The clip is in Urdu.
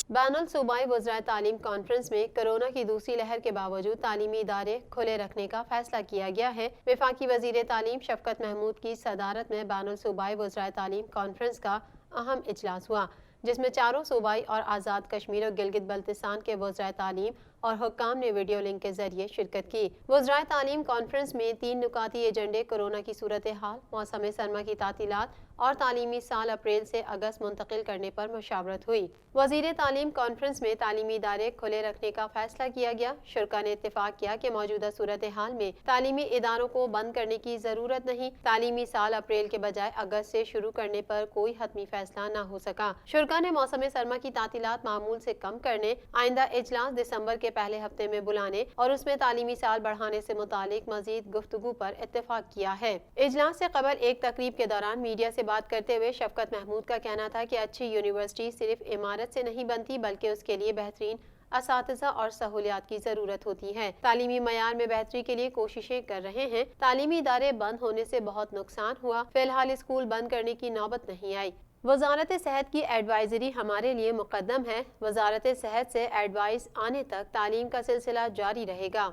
بین الصوبائی وزرائے تعلیم کانفرنس میں کورونا کی دوسری لہر کے باوجود تعلیمی ادارے کھلے رکھنے کا فیصلہ کیا گیا ہے۔ وفاقی وزیر تعلیم شفقت محمود کی صدارت میں بین الصوبائی وزرائے تعلیم کانفرنس کا اہم اجلاس ہوا، جس میں چاروں صوبائی اور آزاد کشمیر اور گلگت بلتستان کے وزرائے تعلیم اور حکام نے ویڈیو لنک کے ذریعے شرکت کی۔ وزرائے تعلیم کانفرنس میں 3 نکاتی ایجنڈے کورونا کی صورتحال، موسم سرما کی تعطیلات اور تعلیمی سال اپریل سے اگست منتقل کرنے پر مشاورت ہوئی۔ وزیر تعلیم کانفرنس میں تعلیمی ادارے کھلے رکھنے کا فیصلہ کیا گیا۔ شرکاء نے اتفاق کیا کہ موجودہ صورتحال میں تعلیمی اداروں کو بند کرنے کی ضرورت نہیں۔ تعلیمی سال اپریل کے بجائے اگست سے شروع کرنے پر کوئی حتمی فیصلہ نہ ہو سکا۔ شرکاء نے موسم سرما کی تعطیلات معمول سے کم کرنے، آئندہ اجلاس دسمبر کے پہلے ہفتے میں بلانے اور اس میں تعلیمی سال بڑھانے سے متعلق مزید گفتگو پر اتفاق کیا ہے۔ اجلاس سے قبل ایک تقریب کے دوران میڈیا سے بات کرتے ہوئے شفقت محمود کا کہنا تھا کہ اچھی یونیورسٹی صرف عمارت سے نہیں بنتی بلکہ اس کے لیے بہترین اساتذہ اور سہولیات کی ضرورت ہوتی ہے۔ تعلیمی معیار میں بہتری کے لیے کوششیں کر رہے ہیں۔ تعلیمی ادارے بند ہونے سے بہت نقصان ہوا، فی الحال اسکول بند کرنے کی نوبت نہیں آئی۔ وزارت صحت کی ایڈوائزری ہمارے لیے مقدم ہے۔ وزارت صحت سے ایڈوائز آنے تک تعلیم کا سلسلہ جاری رہے گا۔